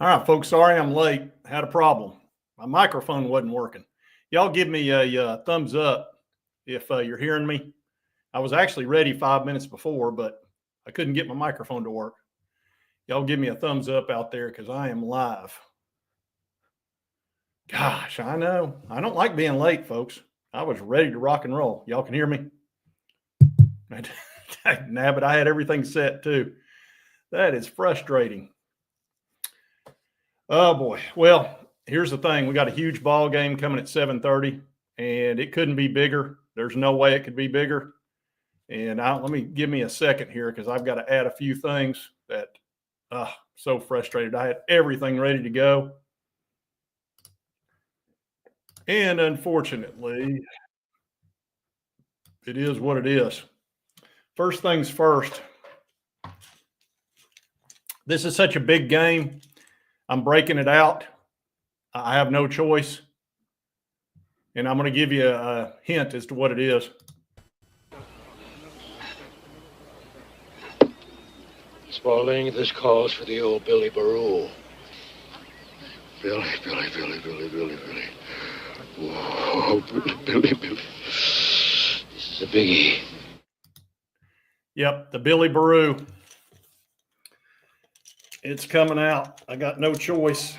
All right, folks. Sorry I'm late. Had a problem. My microphone wasn't working. Y'all give me a thumbs up if you're hearing me. I was actually ready 5 minutes before, but I couldn't get my microphone to work. Y'all give me a thumbs up out there because I am live. Gosh, I know. I don't like being late, folks. I was ready to rock and roll. Y'all can hear me? Nabbit, I had everything set too. That is frustrating. Oh boy. Well, here's the thing. We got a huge ball game coming at 7:30, and it couldn't be bigger. There's no way it could be bigger. And let me give me a second here because I've got to add a few things that so frustrated. I had everything ready to go. And unfortunately, it is what it is. First things first. This is such a big game. I'm breaking it out. I have no choice. And I'm going to give you a hint as to what it is. Spaulding, this calls for the old Billy Baroo. Billy. Whoa, Billy. This is a biggie. Yep, the Billy Baroo. It's coming out. I got no choice.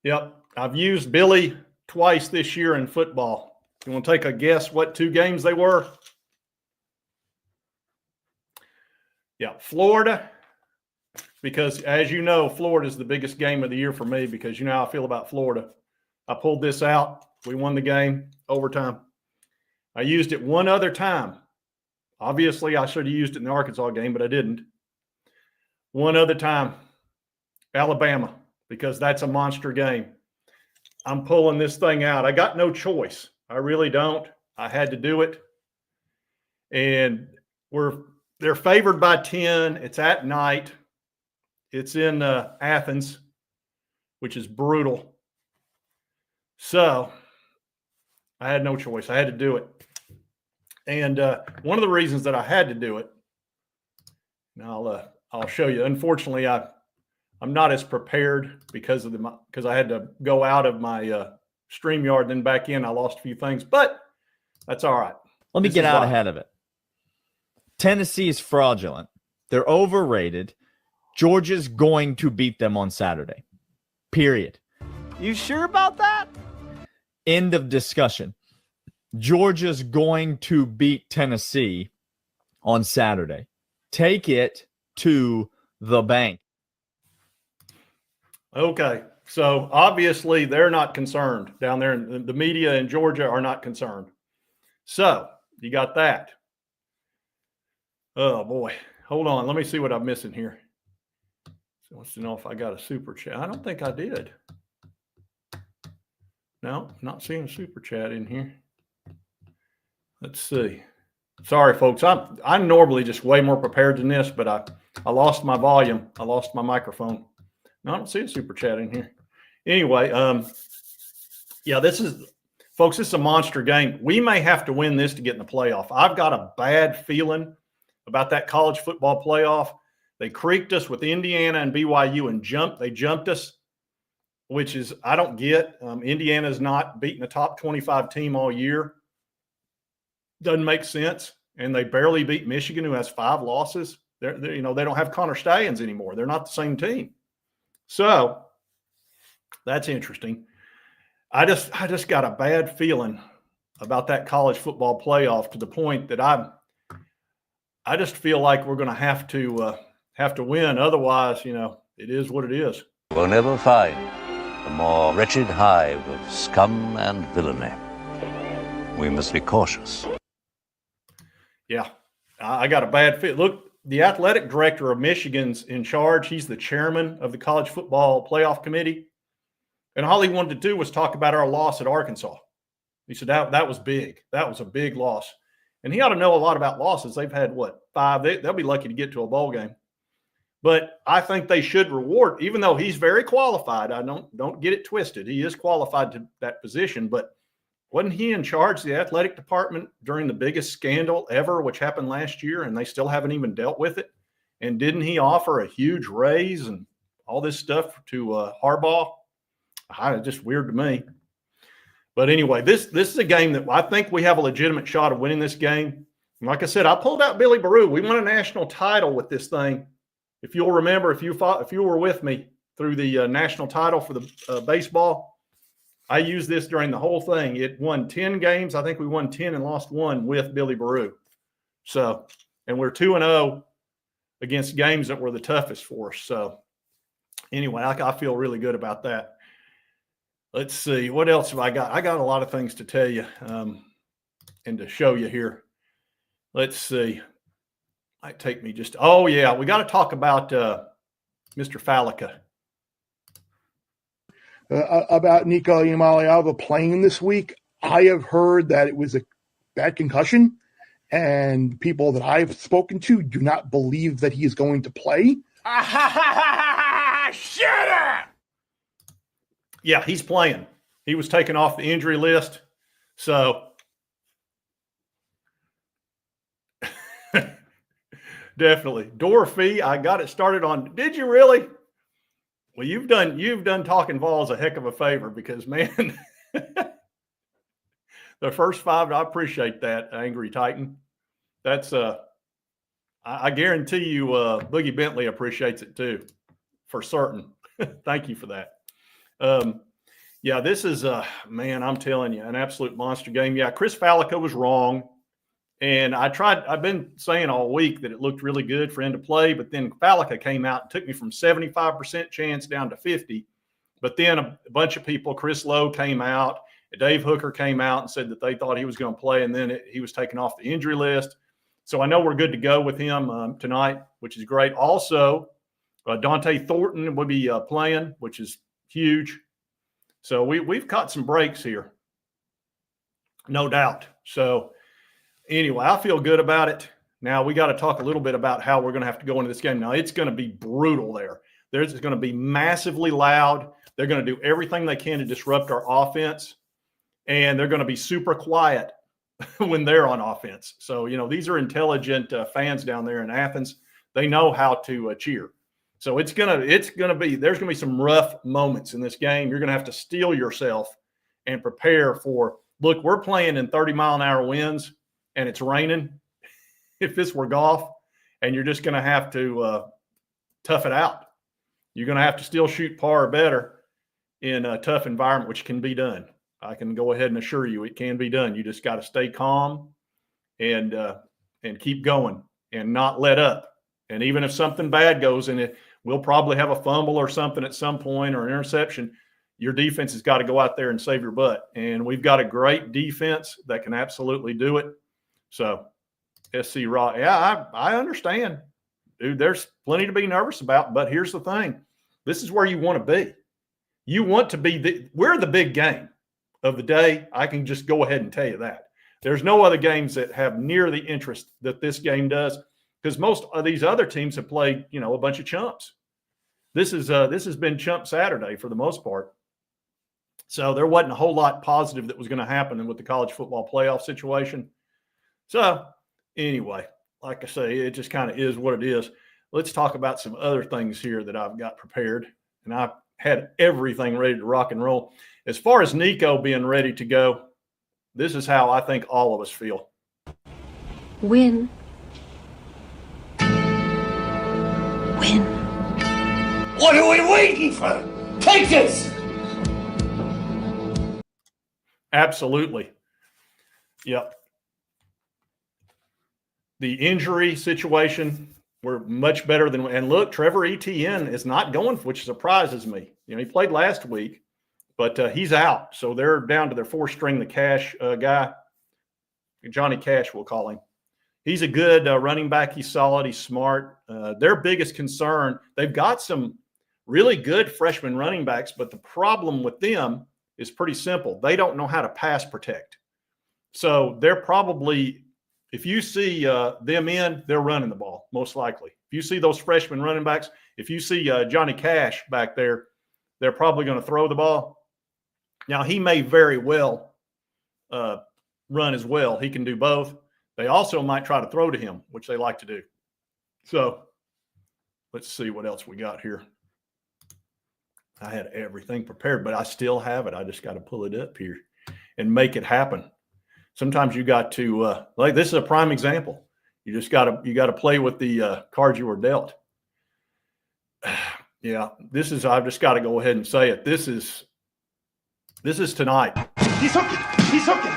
Yep, I've used Billy twice this year in football. You want to take a guess what 2 games they were? Yeah, Florida, because as you know, Florida is the biggest game of the year for me because you know how I feel about Florida. I pulled this out. We won the game, overtime. I used it one other time. Obviously, I should have used it in the Arkansas game, but I didn't. One other time, Alabama, because that's a monster game. I'm pulling this thing out. I got no choice. I really don't. I had to do it. And they're favored by 10. It's at night. It's in Athens, which is brutal. So I had no choice. I had to do it. And one of the reasons that I had to do it, and I'll show you. Unfortunately, I'm not as prepared because I had to go out of my StreamYard and then back in. I lost a few things, but that's all right. Let me get out ahead of it. Tennessee is fraudulent. They're overrated. Georgia's going to beat them on Saturday. Period. You sure about that? End of discussion. Georgia's going to beat Tennessee on Saturday. Take it to the bank. Okay. So obviously they're not concerned down there. The media in Georgia are not concerned. So you got that. Oh boy. Hold on. Let me see what I'm missing here. So wants to know if I got a super chat. I don't think I did. No, not seeing a super chat in here. Let's see. Sorry, folks. I'm normally just way more prepared than this, but I lost my volume. I lost my microphone. No, I don't see a super chat in here. Anyway, yeah, this is a monster game. We may have to win this to get in the playoff. I've got a bad feeling about that college football playoff. They creaked us with Indiana and BYU and they jumped us, which is, I don't get. Indiana's not beating a top 25 team all year. Doesn't make sense. And they barely beat Michigan, who has 5 losses. They don't have Connor Stallions anymore. They're not the same team. So that's interesting. I just got a bad feeling about that college football playoff to the point that I just feel like we're going to have to win. Otherwise, it is what it is. We'll never find a more wretched hive of scum and villainy. We must be cautious. Yeah, I got a bad fit. Look, the athletic director of Michigan's in charge. He's the chairman of the college football playoff committee. And all he wanted to do was talk about our loss at Arkansas. He said that was big. That was a big loss. And he ought to know a lot about losses. They've had, 5? They'll be lucky to get to a bowl game. But I think they should reward, even though he's very qualified. I don't get it twisted. He is qualified to that position, but wasn't he in charge of the athletic department during the biggest scandal ever, which happened last year, and they still haven't even dealt with it? And didn't he offer a huge raise and all this stuff to Harbaugh? It's just weird to me. But anyway, this is a game that I think we have a legitimate shot of winning this game. And like I said, I pulled out Billy Baru. We won a national title with this thing. If you'll remember, if you were with me through the national title for the baseball, I used this during the whole thing. It won 10 games. I think we won 10 and lost 1 with Billy Baru. So, and we're 2-0 against games that were the toughest for us. So anyway, I feel really good about that. Let's see. What else have I got? I got a lot of things to tell you and to show you here. Let's see. Might take me just – oh, yeah. We got to talk about Mr. Fallica. About Nico Iamaleava playing this week. I have heard that it was a bad concussion, and people that I've spoken to do not believe that he is going to play. Shut up! Yeah, he's playing. He was taken off the injury list. So definitely. Dorothy, I got it started on. Did you really? Well, you've done talking Vols a heck of a favor because, man, the first 5, I appreciate that, Angry Titan. That's I guarantee you Boogie Bentley appreciates it too, for certain. Thank you for that. Yeah, this is man, I'm telling you, an absolute monster game. Yeah, Chris Fallica was wrong. And I've been saying all week that it looked really good for him to play, but then Fallica came out and took me from 75% chance down to 50. But then a bunch of people, Chris Lowe came out, Dave Hooker came out and said that they thought he was going to play, and then he was taken off the injury list. So I know we're good to go with him tonight, which is great. Also, Dante Thornton will be playing, which is huge. So we've caught some breaks here, no doubt. So anyway, I feel good about it. Now we got to talk a little bit about how we're going to have to go into this game. Now it's going to be brutal there. There's going to be massively loud. They're going to do everything they can to disrupt our offense, and they're going to be super quiet when they're on offense. So, these are intelligent fans down there in Athens. They know how to cheer. So there's going to be some rough moments in this game. You're going to have to steel yourself and prepare for, look, we're playing in 30-mile-an-hour winds and it's raining. If this were golf, and you're just going to have to tough it out. You're going to have to still shoot par or better in a tough environment, which can be done. I can go ahead and assure you it can be done. You just got to stay calm and keep going and not let up. And even if something bad goes in it, we'll probably have a fumble or something at some point or an interception. Your defense has got to go out there and save your butt. And we've got a great defense that can absolutely do it. So, SC Raw, yeah, I understand. Dude, there's plenty to be nervous about. But here's the thing. This is where you want to be. You want to be we're the big game of the day. I can just go ahead and tell you that. There's no other games that have near the interest that this game does, because most of these other teams have played, a bunch of chumps. This has been chump Saturday for the most part. So there wasn't a whole lot positive that was going to happen with the college football playoff situation. So anyway, like I say, it just kind of is what it is. Let's talk about some other things here that I've got prepared, and I've had everything ready to rock and roll. As far as Nico being ready to go, this is how I think all of us feel. Win. Win. What are we waiting for? Take this! Absolutely. Yep. The injury situation, we're much better than – and look, Trevor Etienne is not going, which surprises me. He played last week, but he's out. So they're down to their four-string, the Cash guy. Johnny Cash, we'll call him. He's a good running back. He's solid. He's smart. Their biggest concern, they've got some really good freshman running backs, but the problem with them is pretty simple. They don't know how to pass protect. So they're probably – if you see them in, they're running the ball, most likely. If you see those freshman running backs, if you see Johnny Cash back there, they're probably going to throw the ball. Now, he may very well run as well. He can do both. They also might try to throw to him, which they like to do. So let's see what else we got here. I had everything prepared, but I still have it. I just got to pull it up here and make it happen. Sometimes you got to, like this is a prime example. You just got to play with the cards you were dealt. Yeah, I've just got to go ahead and say it. This is tonight. He's hooking. He's hooking.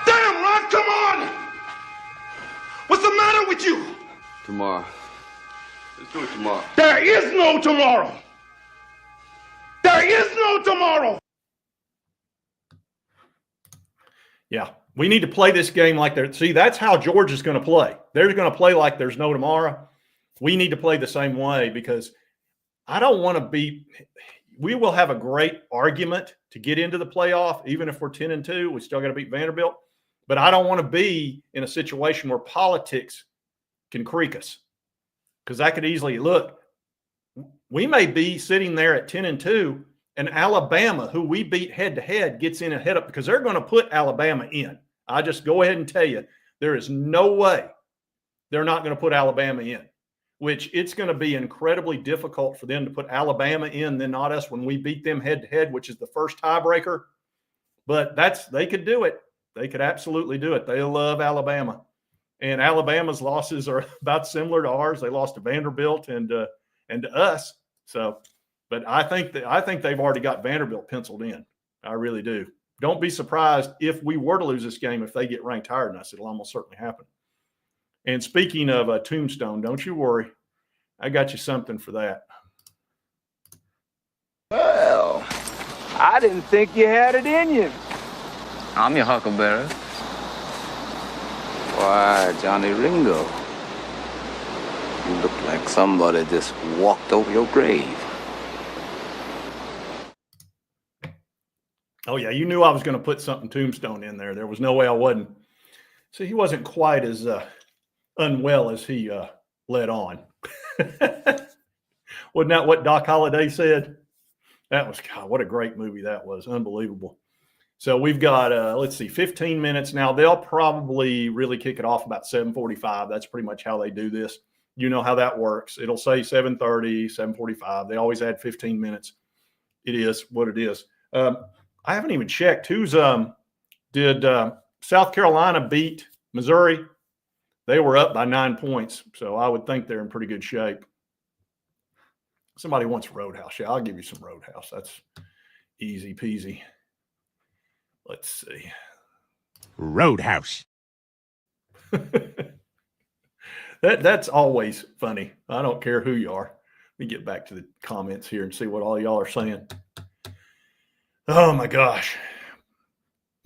Damn, Ron, come on. What's the matter with you? Tomorrow. Let's do it tomorrow. There is no tomorrow. There is no tomorrow. Yeah, we need to play this game like they're. See, that's how Georgia's going to play. They're going to play like there's no tomorrow. We need to play the same way because I don't want to be. We will have a great argument to get into the playoff, even if we're 10-2. We still got to beat Vanderbilt, but I don't want to be in a situation where politics can creak us because that could easily look. We may be sitting there at 10-2, and Alabama, who we beat head-to-head, gets in ahead of because they're going to put Alabama in. I just go ahead and tell you, there is no way they're not going to put Alabama in, which it's going to be incredibly difficult for them to put Alabama in, then not us when we beat them head-to-head, which is the first tiebreaker. But they could do it. They could absolutely do it. They love Alabama. And Alabama's losses are about similar to ours. They lost to Vanderbilt and to us. So, but I think they've already got Vanderbilt penciled in. I really do. Don't be surprised if we were to lose this game if they get ranked higher than us. It'll almost certainly happen. And speaking of Tombstone, don't you worry. I got you something for that. Well, I didn't think you had it in you. I'm your huckleberry. Why, Johnny Ringo. You look like somebody just walked over your grave. Oh, yeah, you knew I was going to put something Tombstone in there. There was no way I wasn't. See, he wasn't quite as unwell as he led on. Wasn't that what Doc Holliday said? That was, God, what a great movie that was. Unbelievable. So we've got, let's see, 15 minutes now. They'll probably really kick it off about 7:45. That's pretty much how they do this. You know how that works. It'll say 7:30, 7:45. They always add 15 minutes. It is what it is. I haven't even checked. Did South Carolina beat Missouri? They were up by 9 points, so I would think they're in pretty good shape. Somebody wants Roadhouse. Yeah, I'll give you some Roadhouse. That's easy peasy. Let's see. Roadhouse. That's always funny. I don't care who you are. Let me get back to the comments here and see what all y'all are saying. Oh my gosh.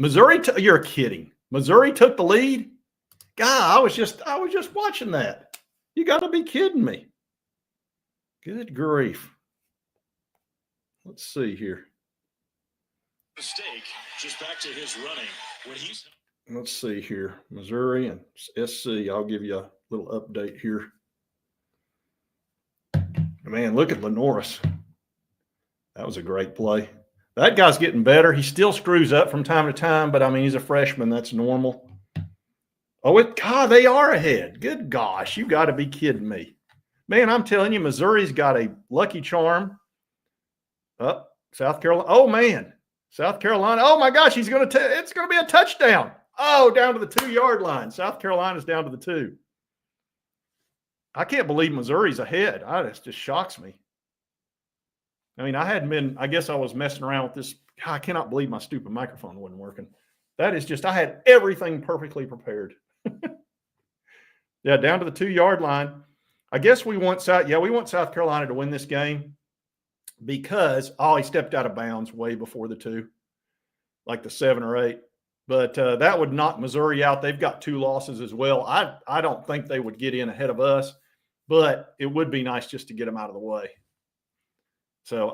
Missouri, you're kidding. Missouri took the lead? God, I was just watching that. You got to be kidding me. Good grief. Let's see here. Mistake. Just back to his running when he's. Let's see here. Missouri and SC. I'll give you a little update here. Man, look at Lenoris. That was a great play. That guy's getting better. He still screws up from time to time, but I mean, he's a freshman. That's normal. Oh, God, they are ahead. Good gosh, you got to be kidding me. Man, I'm telling you, Missouri's got a lucky charm. South Carolina. Oh, man. South Carolina. Oh, my gosh, it's going to be a touchdown. Oh, down to the 2-yard line. South Carolina's down to the 2. I can't believe Missouri's ahead. It just shocks me. I mean, I guess I was messing around with this. God, I cannot believe my stupid microphone wasn't working. That is just, I had everything perfectly prepared. Yeah, down to the 2-yard line. I guess we want South Carolina to win this game because, he stepped out of bounds way before the 2, like the 7 or 8. But that would knock Missouri out. They've got 2 losses as well. I don't think they would get in ahead of us, but it would be nice just to get them out of the way. So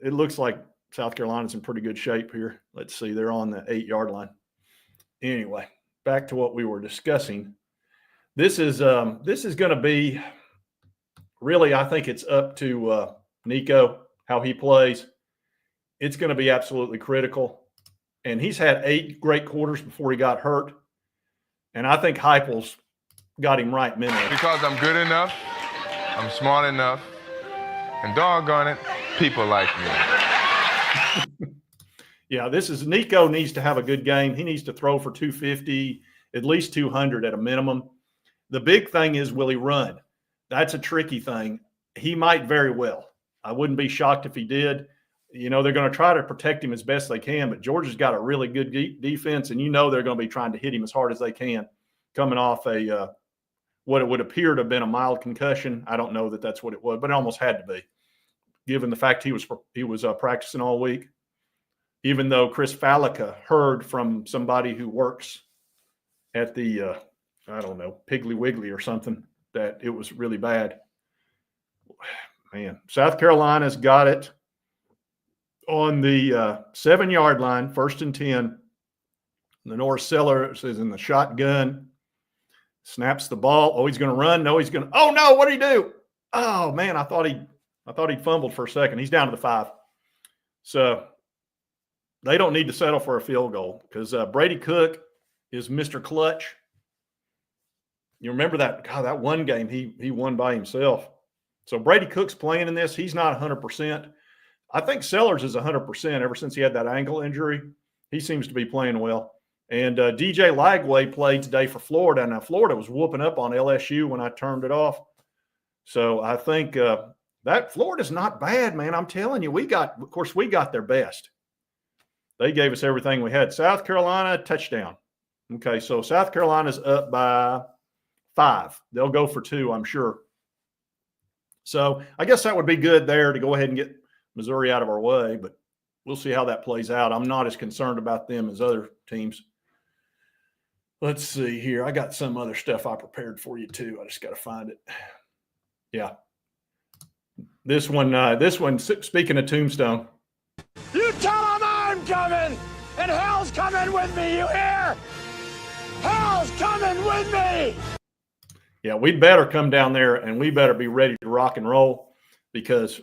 it looks like South Carolina's in pretty good shape here. Let's see. They're on the 8-yard line. Anyway, back to what we were discussing. This is going to be really, I think it's up to Nico, how he plays. It's going to be absolutely critical. And he's had 8 great quarters before he got hurt. And I think Heupel's got him right mentally. Because I'm good enough? I'm smart enough, and doggone it, people like me. Yeah, this is Nico needs to have a good game. He needs to throw for 250, at least 200 at a minimum. The big thing is, will he run? That's a tricky thing. He might very well. I wouldn't be shocked if he did. You know, they're going to try to protect him as best they can, but Georgia's got a really good defense, and you know they're going to be trying to hit him as hard as they can coming off a what it would appear to have been a mild concussion. I don't know that that's what it was, but it almost had to be, given the fact he was practicing all week. Even though Chris Fallica heard from somebody who works at the, I don't know, Piggly Wiggly or something, that it was really bad. Man, South Carolina's got it on the 7-yard line, 1st and 10. The North Sellers is in the shotgun, snaps the ball. Oh, he's going to run. No, he's going to. Oh no, what did he do? Oh man, I thought he fumbled for a second. He's down to the 5. So they don't need to settle for a field goal because Brady Cook is Mr. Clutch. You remember that? God, that one game he won by himself. So Brady Cook's playing in this. He's not 100%. I think Sellers is 100% ever since he had that ankle injury. He seems to be playing well. And DJ Lagway played today for Florida. Now, Florida was whooping up on LSU when I turned it off. So I think that Florida's not bad, man. I'm telling you, we got their best. They gave us everything we had. South Carolina, touchdown. Okay, so South Carolina's up by 5. They'll go for 2, I'm sure. So I guess that would be good there to go ahead and get Missouri out of our way, but we'll see how that plays out. I'm not as concerned about them as other teams. Let's see here. I got some other stuff I prepared for you too. I just got to find it. Yeah. This one, speaking of Tombstone. You tell them I'm coming, and hell's coming with me, you hear? Hell's coming with me! Yeah, we'd better come down there, and we better be ready to rock and roll because,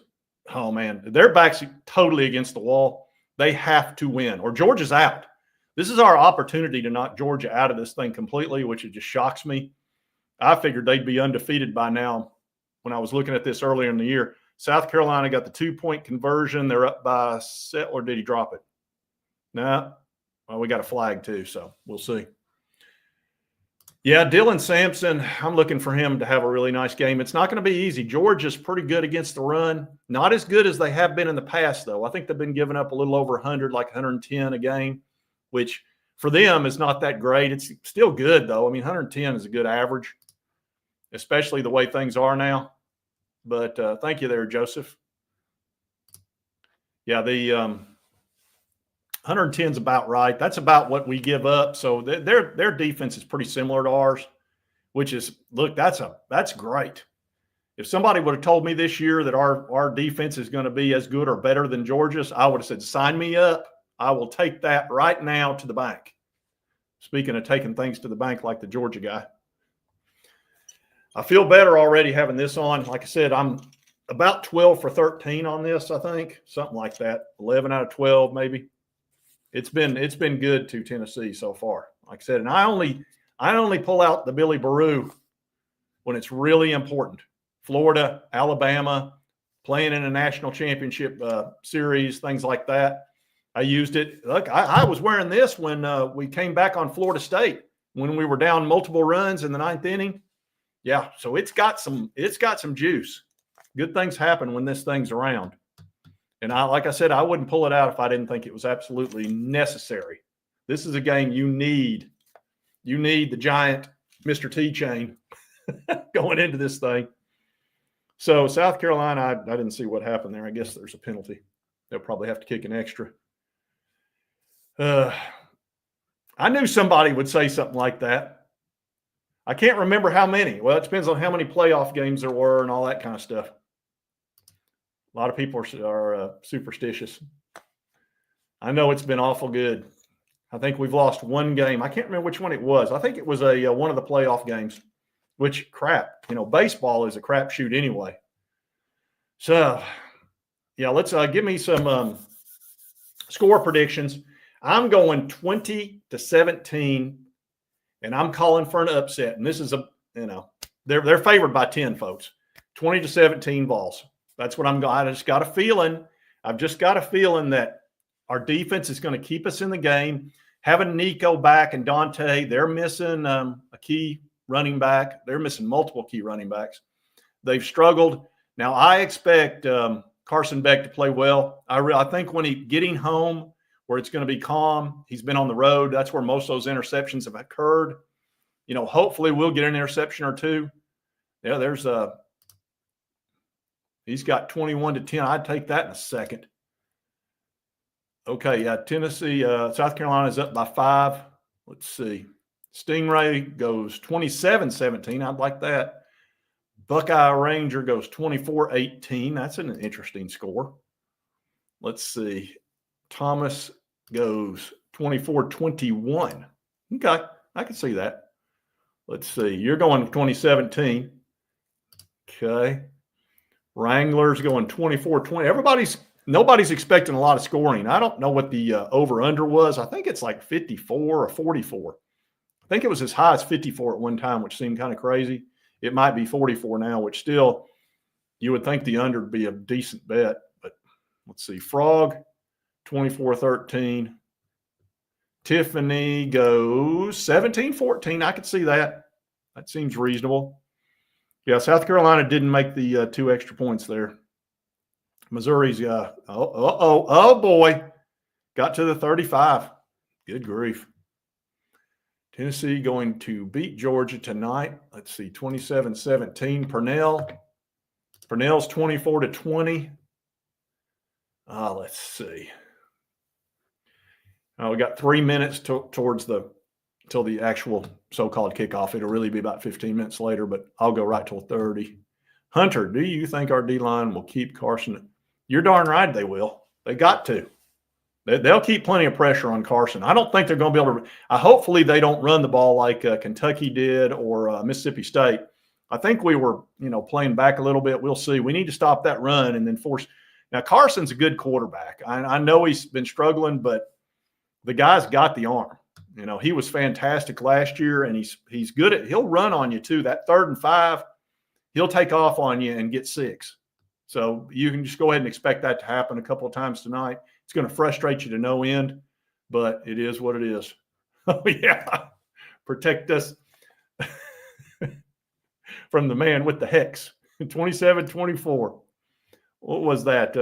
oh, man, their backs totally against the wall. They have to win, or Georgia's out. This is our opportunity to knock Georgia out of this thing completely, which it just shocks me. I figured they'd be undefeated by now when I was looking at this earlier in the year. South Carolina got the 2-point conversion. They're up by set, or did he drop it? No. Well, we got a flag too, so we'll see. Yeah, Dylan Sampson, I'm looking for him to have a really nice game. It's not going to be easy. Georgia's pretty good against the run. Not as good as they have been in the past, though. I think they've been giving up a little over 100, like 110 a game, which for them is not that great. It's still good, though. I mean, 110 is a good average, especially the way things are now. But thank you there, Joseph. Yeah, the 110 is about right. That's about what we give up. So their defense is pretty similar to ours, which is, look, that's great. If somebody would have told me this year that our defense is going to be as good or better than Georgia's, I would have said, sign me up. I will take that right now to the bank. Speaking of taking things to the bank like the Georgia guy. I feel better already having this on. Like I said, I'm about 12 for 13 on this, I think. Something like that. 11 out of 12 maybe. It's been good to Tennessee so far. Like I said, and I only pull out the Billy Baru when it's really important. Florida, Alabama, playing in a national championship series, things like that. I used it. Look, I was wearing this when we came back on Florida State when we were down multiple runs in the 9th inning. Yeah, so it's got some juice. Good things happen when this thing's around. And like I said, I wouldn't pull it out if I didn't think it was absolutely necessary. This is a game you need. You need the giant Mr. T chain going into this thing. So South Carolina, I didn't see what happened there. I guess there's a penalty. They'll probably have to kick an extra. I knew somebody would say something like that. I can't remember how many. Well, it depends on how many playoff games there were and all that kind of stuff. A lot of people are superstitious. I know it's been awful good. I think we've lost one game. I can't remember which one it was. I think it was one of the playoff games, which crap. Baseball is a crapshoot anyway. So, yeah, let's give me some score predictions. I'm going 20-17. And I'm calling for an upset. And this is they're favored by 10, folks. 20-17 Vols. That's what I'm going. I just got a feeling. I've just got a feeling that our defense is going to keep us in the game. Having Nico back and Dante, they're missing a key running back. They're missing multiple key running backs. They've struggled. Now, I expect Carson Beck to play well. I think when getting home where it's going to be calm, he's been on the road. That's where most of those interceptions have occurred. Hopefully we'll get an interception or two. Yeah, he's got 21-10. I'd take that in a second. Okay, yeah, Tennessee, South Carolina is up by 5. Let's see. Stingray goes 27-17. I'd like that. Buckeye Ranger goes 24-18. That's an interesting score. Let's see. Thomas goes 24-21. Okay, I can see that. Let's see. You're going 2017. Okay. Wranglers going 24-20. Nobody's expecting a lot of scoring. I don't know what the over-under was. I think it's like 54 or 44. I think it was as high as 54 at one time, which seemed kind of crazy. It might be 44 now, which still you would think the under would be a decent bet. But let's see. Frog, 24-13. Tiffany goes 17-14. I could see that. That seems reasonable. Yeah, South Carolina didn't make the 2 extra points there. Missouri's oh boy, got to the 35. Good grief. Tennessee going to beat Georgia tonight. Let's see, 27-17. Purnell's 24-20. Let's see. We got 3 minutes till the actual so-called kickoff. It'll really be about 15 minutes later, but I'll go right till 30. Hunter, do you think our D-line will keep Carson? You're darn right they will. They got to. They'll keep plenty of pressure on Carson. I don't think they're going to be able to – hopefully they don't run the ball like Kentucky did or Mississippi State. I think we were, playing back a little bit. We'll see. We need to stop that run and then force – now, Carson's a good quarterback. I know he's been struggling, but the guy's got the arm. He was fantastic last year, and he's good at – he'll run on you too. That 3rd and 5, he'll take off on you and get 6. So you can just go ahead and expect that to happen a couple of times tonight. It's going to frustrate you to no end, but it is what it is. Oh, yeah. Protect us from the man with the hex. 27-24. What was that?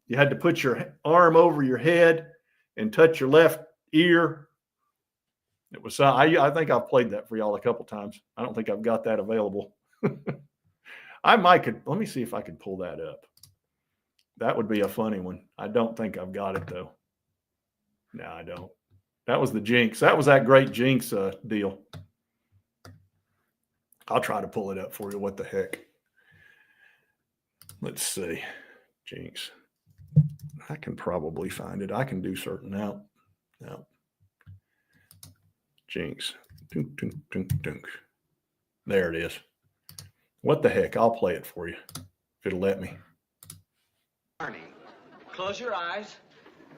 You had to put your arm over your head and touch your left ear. It was. I think I've played that for y'all a couple times. I don't think I've got that available. Let me see if I could pull that up. That would be a funny one. I don't think I've got it, though. No, I don't. That was the Jinx. That was that great Jinx deal. I'll try to pull it up for you. What the heck? Let's see. Jinx. I can probably find it. I can do certain now. No. Jinx. Dunk, dunk, dunk, dunk. There it is. What the heck? I'll play it for you if it'll let me. Close your eyes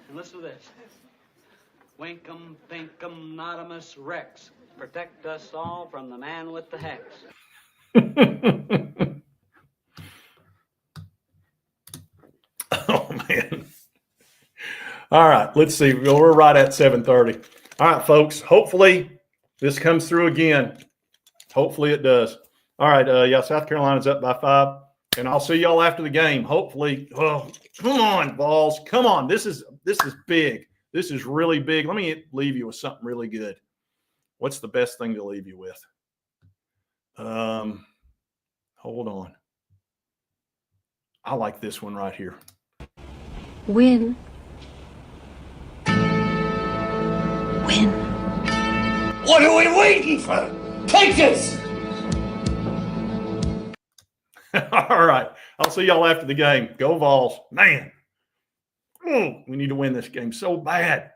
and listen to this. Winkum, pinkum, notimus, rex. Protect us all from the man with the hex. Oh, man. All right, let's see. We're right at 7:30. All right, folks. Hopefully this comes through again. Hopefully it does. All right, yeah, South Carolina's up by 5. And I'll see y'all after the game. Hopefully. Oh, come on, Vols. Come on. This is big. This is really big. Let me leave you with something really good. What's the best thing to leave you with? Hold on. I like this one right here. Win. Win. What are we waiting for? Take this! All right. I'll see y'all after the game. Go Vols. Man. We need to win this game so bad.